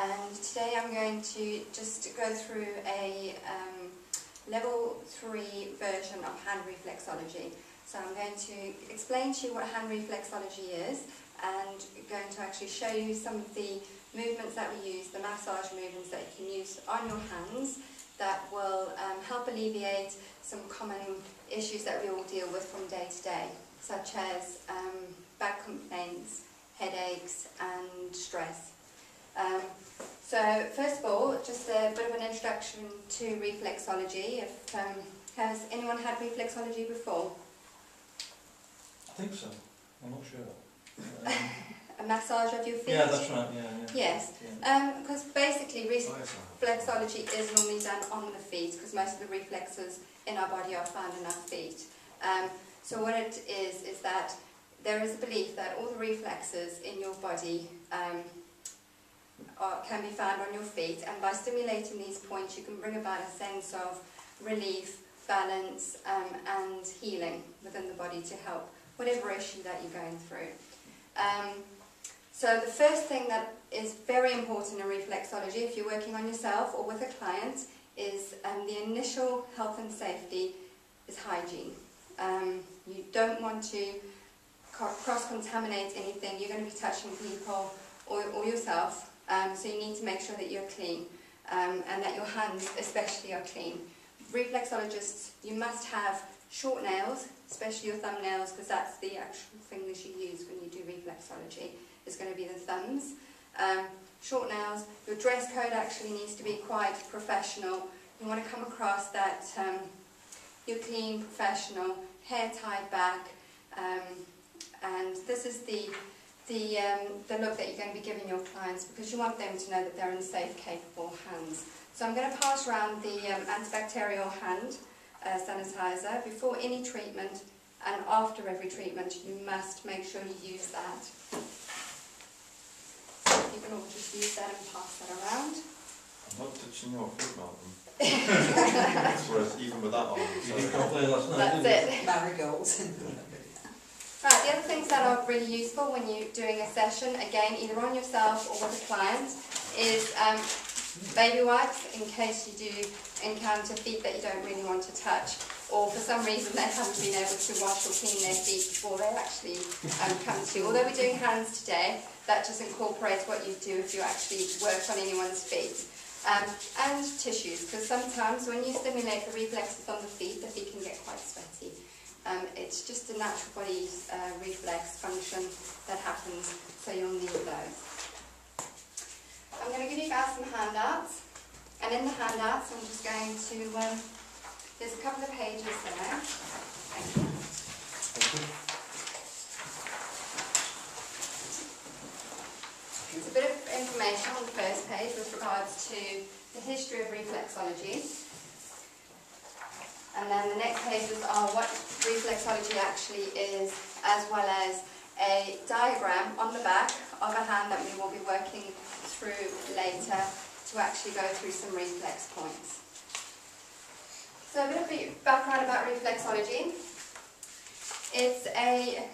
and today I'm going to just go through a level 3 version of hand reflexology. So I'm going to explain to you what hand reflexology is and going to actually show you some of the movements that we use, the massage movements that you can use on your hands that will help alleviate some common issues that we all deal with from day to day, such as back complaints, headaches and stress. So first of all, just a bit of an introduction to reflexology. Has anyone had reflexology before? I think so. I'm not sure. A massage of your feet? Yeah, that's right. Yeah. Yes, because basically reflexology is normally done on the feet, because most of the reflexes in our body are found in our feet. So what it is that there is a belief that all the reflexes in your body can be found on your feet, and by stimulating these points you can bring about a sense of relief, balance and healing within the body to help whatever issue that you're going through. So the first thing that is very important in reflexology, if you're working on yourself or with a client, is the initial health and safety is hygiene. You don't want to cross-contaminate anything. You're going to be touching people or yourself, so you need to make sure that you're clean and that your hands especially are clean. Reflexologists, you must have short nails, especially your thumbnails, because that's the actual thing that you use when you do reflexology, is going to be the thumbs. Short nails. Your dress code actually needs to be quite professional. You want to come across that you're clean, professional, hair tied back, and this is the look that you're going to be giving your clients, because you want them to know that they're in safe, capable hands. So I'm going to pass around the antibacterial hand sanitizer before any treatment, and after every treatment you must make sure you use that. So you can all just use that and pass that around. I'm not touching your foot, Malcolm. That's worth, even with that on. That's it. Marigolds. Right, the other things that are really useful when you're doing a session, again, either on yourself or with a client, is baby wipes, in case you do encounter feet that you don't really want to touch, or for some reason they haven't been able to wash or clean their feet before they actually come to you. Although we're doing hands today, that just incorporates what you do if you actually work on anyone's feet. And tissues, because sometimes when you stimulate the reflexes on the feet can get quite sweaty. It's just a natural body reflex function that happens, so you'll need those. I'm going to give you guys some handouts, and in the handouts I'm just going to, there's a couple of pages there. Thank you. There's a bit of information on the first page with regards to the history of reflexology. And then the next pages are what reflexology actually is, as well as a diagram on the back of a hand that we will be working through later to actually go through some reflex points. So a bit of background about reflexology. It's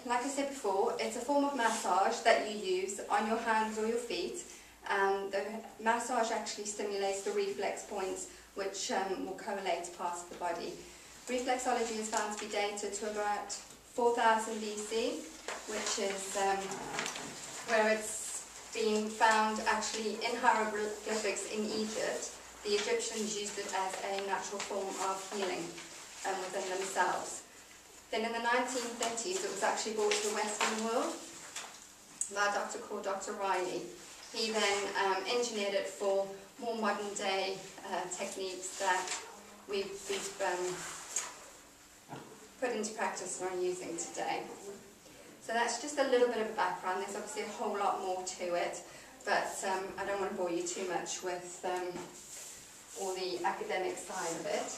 like I said before, it's a form of massage that you use on your hands or your feet. The massage actually stimulates the reflex points, which will correlate to parts of the body. Reflexology is found to be dated to about 4000 BC, which is where it's been found actually in hieroglyphics in Egypt. The Egyptians used it as a natural form of healing within themselves. Then in the 1930s it was actually brought to the Western world by a doctor called Dr. Riley. He then engineered it for more modern day techniques that we've put into practice and are using today. So that's just a little bit of a background. There's obviously a whole lot more to it, but I don't want to bore you too much with all the academic side of it.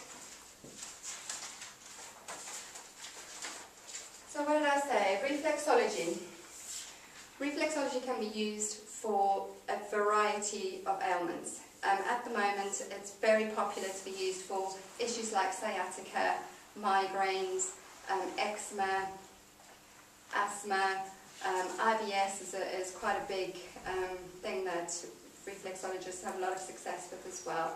So what did I say? Reflexology. Reflexology can be used for a variety of ailments. At the moment it's very popular to be used for issues like sciatica, migraines, eczema, asthma. IBS is quite a big thing that reflexologists have a lot of success with as well.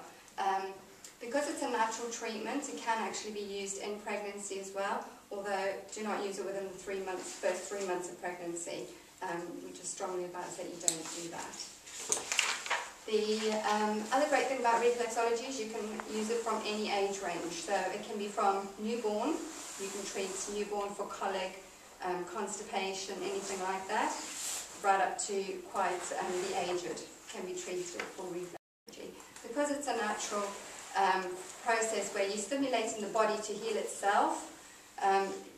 Because it's a natural treatment, it can actually be used in pregnancy as well, although do not use it within the first 3 months of pregnancy. We just strongly advise that you don't do that. The other great thing about reflexology is you can use it from any age range. So it can be from newborn, you can treat newborn for colic, constipation, anything like that, right up to quite the aged can be treated for reflexology. Because it's a natural process where you're stimulating the body to heal itself,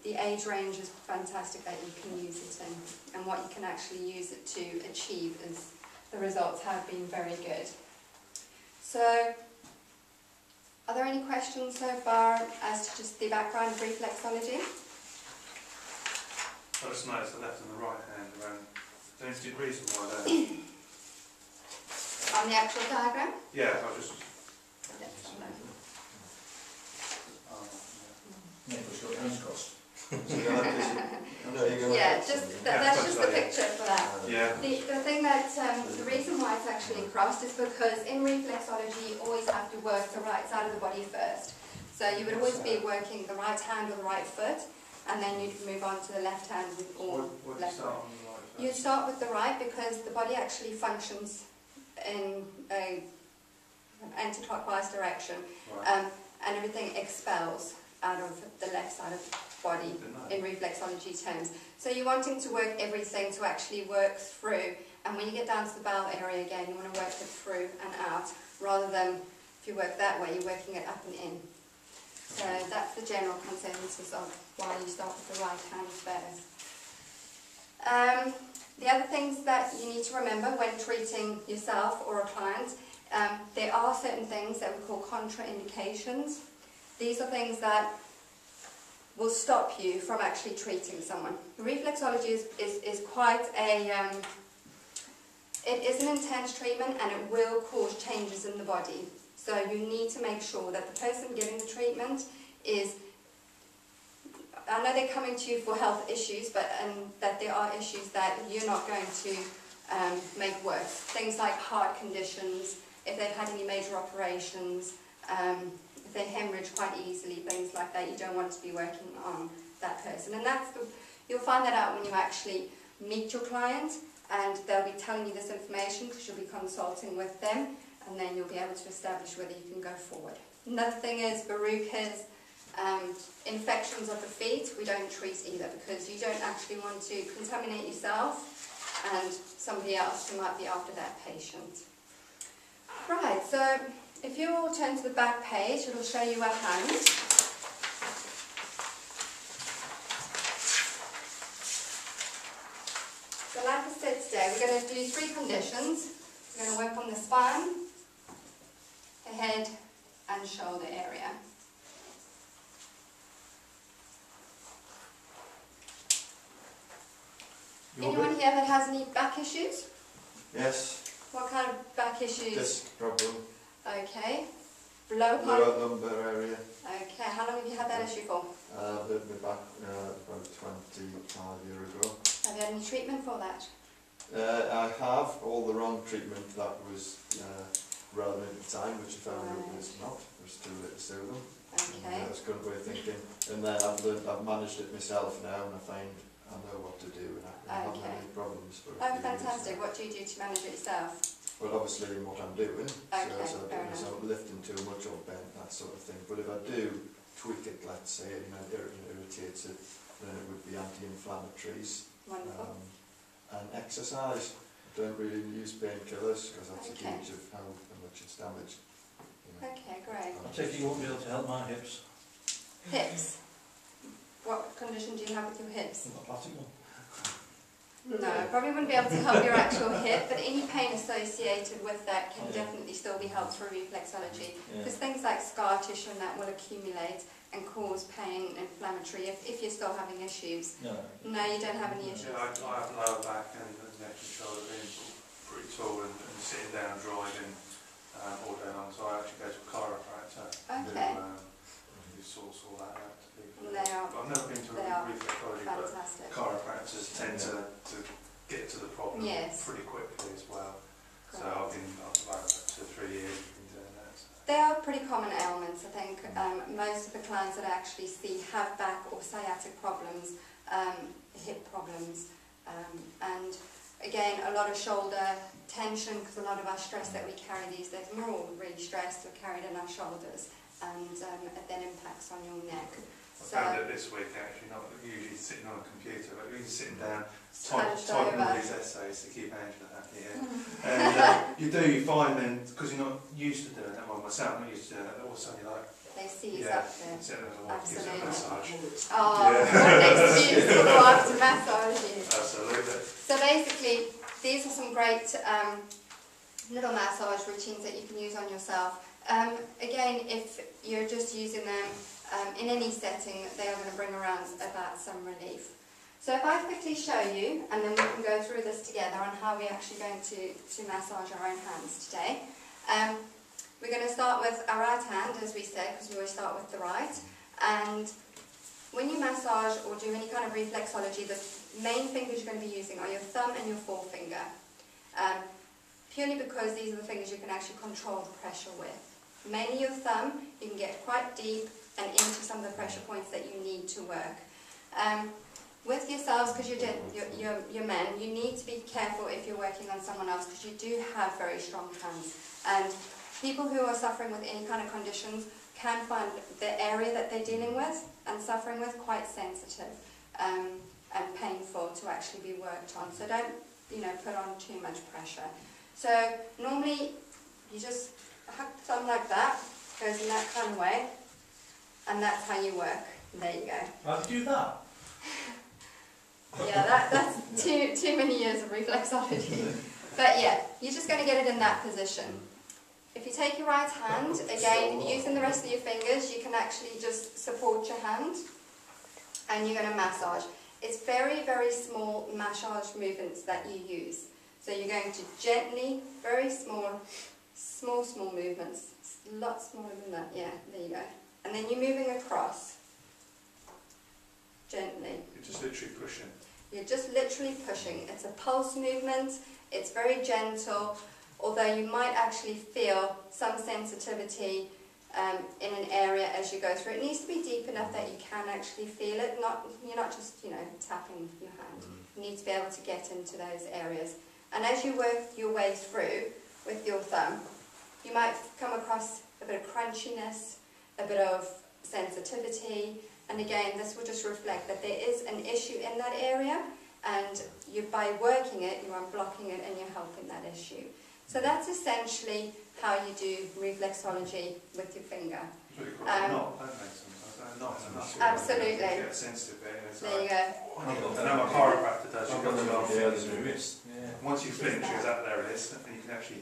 the age range is fantastic that you can use it in, and what you can actually use it to achieve is the results have been very good. So, are there any questions so far as to just the background of reflexology? I just noticed the left and the right hand around. Don't see reason why that. On the actual diagram? Yeah, I just. Yeah, because your hands crossed. Yeah, that's just the picture for that. Yeah. The thing that, the reason why it's actually crossed is because in reflexology you always have to work the right side of the body first. So you would always be working the right hand or the right foot, and then you'd move on to the left hand or left foot. You start with the right because the body actually functions in an anti-clockwise direction, Right. and everything expels out of the left side of the body in reflexology terms. So you're wanting to work everything to actually work through, and when you get down to the bowel area again, you want to work it through and out, rather than if you work that way, you're working it up and in. So that's the general consensus of why you start with the right hand first. The other things that you need to remember when treating yourself or a client, there are certain things that we call contraindications. These are things that will stop you from actually treating someone. Reflexology is quite a, it is an intense treatment, and it will cause changes in the body. So you need to make sure that the person giving the treatment is, I know they're coming to you for health issues, but that there are issues that you're not going to make worse. Things like heart conditions, if they've had any major operations, if they hemorrhage quite easily, things like that, you don't want to be working on that person. And you'll find that out when you actually meet your client, and they'll be telling you this information because you'll be consulting with them, and then you'll be able to establish whether you can go forward. Another thing is verrucas, infections of the feet, we don't treat either, because you don't actually want to contaminate yourself and somebody else who might be after that patient. Right, so if you all turn to the back page, it'll show you a hand. So like I said today, we're going to do 3 conditions. We're going to work on the spine, the head and shoulder area. Anyone here that has any back issues? Yes. What kind of back issues? Disc problem. Okay. Lower part? Lower lumbar area. Okay. How long have you had that issue for? I've been back about 25 years ago. Have you had any treatment for that? I have all the wrong treatment that was relevant at the time, which I found out was not. There's too little to sue them. Okay. That's a good way of thinking. And then I've managed it myself now, and I find I know what to do, and I haven't had any problems for a few fantastic. years. What do you do to manage it yourself? Well, obviously in what I'm doing, Okay, so fair I'm not lifting too much or bent, that sort of thing. But if I do tweak it, let's say, it irritates it, then it would be anti-inflammatories. Wonderful. And exercise. I don't really use painkillers because that's a gauge of how much it's damaged. Okay, great. I take it you won't be able to help my hips. Hips. What condition do you have with your hips? I've got a plastic one. No, I probably wouldn't be able to help your actual hip, but any pain associated with that can definitely still be helped through reflexology. Because things like scar tissue and that will accumulate and cause pain, inflammatory, if you're still having issues. No. No, you don't have any issues. Yeah, I have lower back and neck and shoulder being pretty tall and sitting down driving all day long, so I actually go to a chiropractor. Okay. Who sorts all that out. I've never been to a reflexology, but chiropractors tend to get to the problem pretty quickly as well. So I've about 2 or 3 years been doing that. So. They are pretty common ailments, I think. Most of the clients that I actually see have back or sciatic problems, hip problems, and again, a lot of shoulder tension, because a lot of our stress that we carry these days, we're all really stressed, we're carried in our shoulders, and it then impacts on your neck. I found it this week actually, not usually sitting on a computer, but usually sitting down, typing all these essays to keep Angela happy. Yeah. And you find then, because you're not used to doing that, well myself, I'm not used to doing that, all of a sudden you're like, they seize up there. Absolutely. Massage. Oh, what an excuse to go after massage you. Absolutely. So basically, these are some great little massage routines that you can use on yourself. Again, if you're just using them in any setting, they are going to bring around about some relief. So if I quickly show you, and then we can go through this together on how we're actually going to massage our own hands today. We're going to start with our right hand, as we said, because we always start with the right. And when you massage or do any kind of reflexology, the main fingers you're going to be using are your thumb and your forefinger. Purely because these are the fingers you can actually control the pressure with. Mainly your thumb, you can get quite deep and into some of the pressure points that you need to work. With yourselves, because you're men, you need to be careful if you're working on someone else, because you do have very strong hands. And people who are suffering with any kind of conditions can find the area that they're dealing with and suffering with quite sensitive and painful to actually be worked on. So don't, put on too much pressure. So normally you just hug the thumb like that, goes in that kind of way, and that's how you work. There you go. How do you do that? Yeah, that's too many years of reflexology. But yeah, you're just going to get it in that position. If you take your right hand, again, using the rest of your fingers, you can actually just support your hand, and you're going to massage. It's very, very small massage movements that you use. So you're going to gently, very small movements. It's a lot smaller than that. Yeah, there you go. And then you're moving across. Gently. You're just literally pushing. You're just literally pushing. It's a pulse movement. It's very gentle, although you might actually feel some sensitivity in an area as you go through. It needs to be deep enough that you can actually feel it. You're not just, tapping your hand. You need to be able to get into those areas. And as you work your way through with your thumb, you might come across a bit of crunchiness, a bit of sensitivity, and again, this will just reflect that there is an issue in that area, and by working it, you are blocking it and you're helping that issue. So that's essentially how you do reflexology with your finger. Really cool. Not, don't they, sometimes? Absolutely. Get a sensitive bit. There you go. I know my chiropractor does. You've got to go there's my wrist. Yeah. Once you flinch, it's up there it is, and you can actually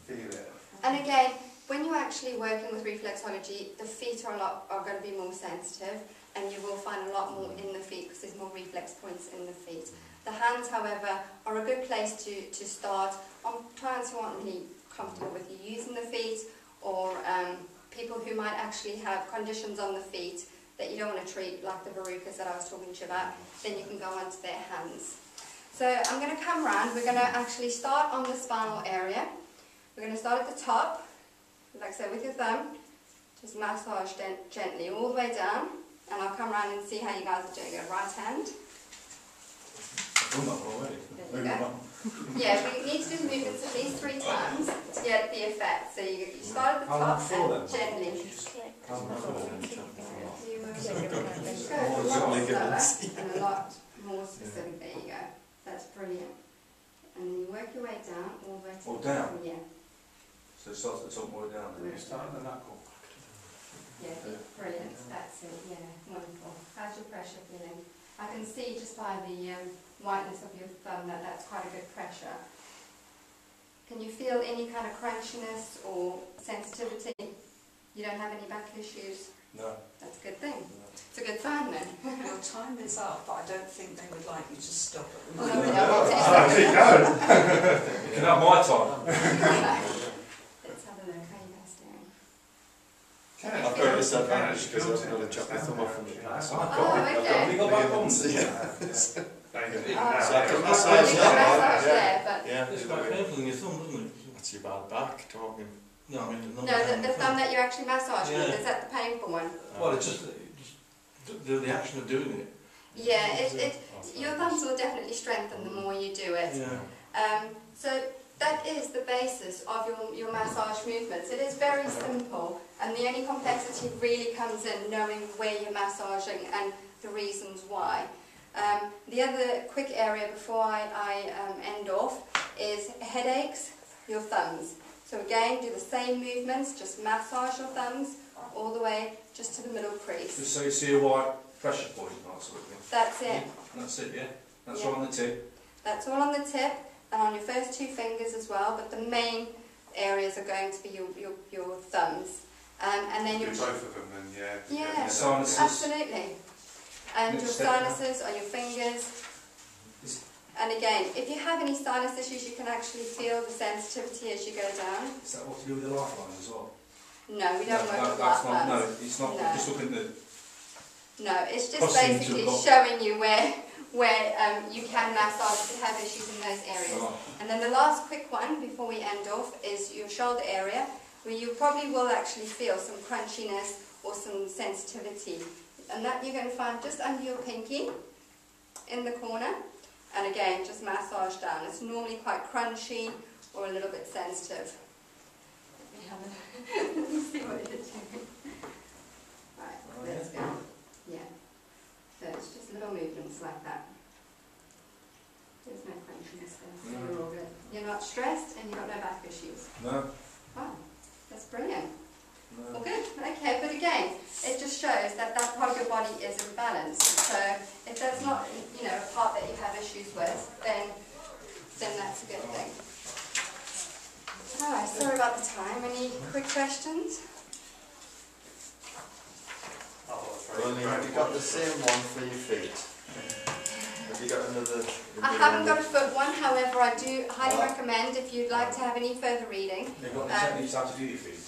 feel it. And again, when you're actually working with reflexology, the feet are going to be more sensitive, and you will find a lot more in the feet because there's more reflex points in the feet. The hands, however, are a good place to start on clients who aren't really comfortable with you using the feet, or people who might actually have conditions on the feet that you don't want to treat, like the verrucas that I was talking to you about. Then you can go onto their hands. So I'm going to come round. We're going to actually start on the spinal area. We're going to start at the top, like I said, with your thumb. Just massage gently all the way down. And I'll come round and see how you guys are doing it. Right hand. I've done that already. There you go. Yeah, we need to do the movements at least 3 times to get the effect. So you start at the top and gently. You move a lot slower and a lot more specific. There you go. That's brilliant. And then you work your way down all the way to the down? Yeah. So it starts at the top way down. You start at the knuckle. Yeah, brilliant. That's it. Yeah, wonderful. How's your pressure feeling? I can see just by the whiteness of your thumb that that's quite a good pressure. Can you feel any kind of crunchiness or sensitivity? You don't have any back issues? No. That's a good thing. It's a good sign then. Your time is up, but I don't think they would like you to stop at the Well, moment. no, we don't want to. You can have my time. Let's have a look. How you guys doing? I've got this advantage because I've got to chop my thumb off from the past. Oh, okay. Have you got back on? Yeah. even Yeah. now. So I can You massage can that, massage yeah. there, but Yeah. It's quite painful in your thumb, doesn't it? That's your bad back talking. No, I mean the no, numb the thumb that you're actually massaging, Yeah. is that the painful one? Well, it's just the action of doing it. Yeah, your thumbs will definitely strengthen the more you do it. Yeah. So that is the basis of your massage movements. It is very simple, and the only complexity really comes in knowing where you're massaging and the reasons why. The other quick area before I end off is headaches, your thumbs. So again, do the same movements, just massage your thumbs all the way just to the middle crease. Just so you see a white pressure point, that sort of thing. That's it. That's it, yeah. That's Yeah. all on the tip. That's all on the tip and on your first two fingers as well, but the main areas are going to be your thumbs. And then Do your... both of them then, yeah. Yeah, Sinuses. absolutely. And your Next step now. sinuses on your fingers. Is- And again, if you have any sinus issues, you can actually feel the sensitivity as you go down. Is that what to do with the lifelines as well? No, we don't work with that's not, lifelines. no, it's not. No. Just looking at the... No, it's just Crossing to basically the bottom. showing you where you can massage if you have issues in those areas. Right. And then the last quick one before we end off is your shoulder area, where you probably will actually feel some crunchiness or some sensitivity. And that you're going to find just under your pinky in the corner. And again, just massage down. It's normally quite crunchy or a little bit sensitive. Let me see what you're doing. Right, let's go. Yeah. So it's just little movements like that. There's no crunchiness there, so you're all good. You're not stressed and you've got no back issues. No. Wow, that's brilliant. No. Well, good. Okay, but again, it just shows that that part of your body is in balance. So if that's not, a part that you have issues with, then that's a good thing. All right, sorry about the time. Any quick questions? Well, have you got the same one for your feet? Have you got another? I haven't got a foot one, however, I do highly recommend if you'd like to have any further reading. You've got exactly time to do your feet.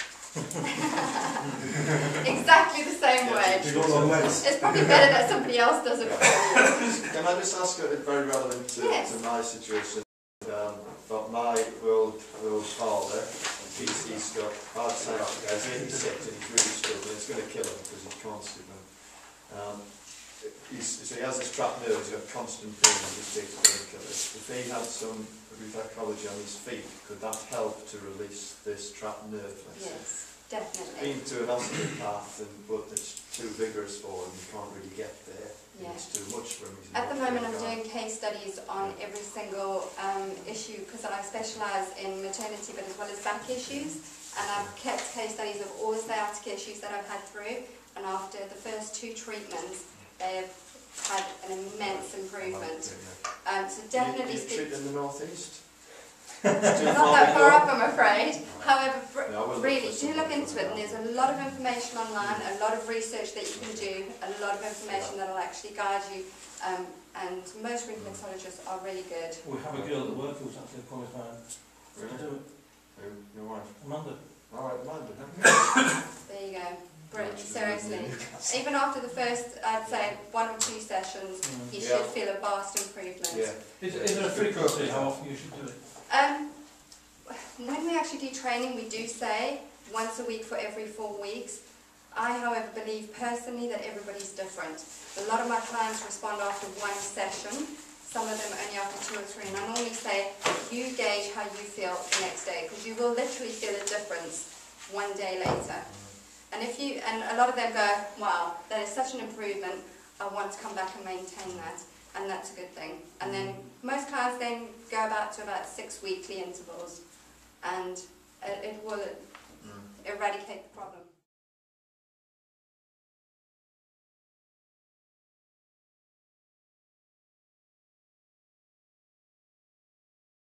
Exactly the same way. You've got long legs. It's probably better that somebody else does it for you. Can I just ask you, very relevant to, Yes. to my situation, but my old father, he's got hard sciatica, he's 86 and he's really struggling, it's going to kill him because he's constant. So he has this trapped nerve, he's got constant pain and just takes painkillers. If he had some reflexology on his feet, could that help to release this trapped nerve? Yes, He's definitely. been to an osteopath, but it's too vigorous for him, he can't really get there. Yeah. It's too much for him. He's At the not moment I'm very doing case studies on every single issue because I specialise in maternity but as well as back issues, and I've kept case studies of all the sciatica issues that I've had through, and after the first 2 treatments they've had an immense improvement. So definitely you treat in the northeast? not that far up, I'm afraid. However, Yeah, I will look really, for do some look into it, and information. there's a lot of information online, a lot of research that you can do, a lot of information that will actually guide you, and most reflexologists are really good. We have a girl at work who's actually qualified to Really? do it. Who? Your wife? Amanda. Alright, Amanda. There you go. Brilliant, seriously. Even after the first, I'd say 1 or 2 sessions, you should feel a vast improvement. Yeah. Is there a frequency how often you should do it? When we actually do training, we do say once a week for every 4 weeks. I, however, believe personally that everybody's different. A lot of my clients respond after 1 session, some of them only after 2 or 3, and I normally say you gauge how you feel the next day, because you will literally feel a difference 1 day later. And a lot of them go, wow, that is such an improvement, I want to come back and maintain that, and that's a good thing. And then most clients then go to about 6 weekly intervals, and it will eradicate the problem.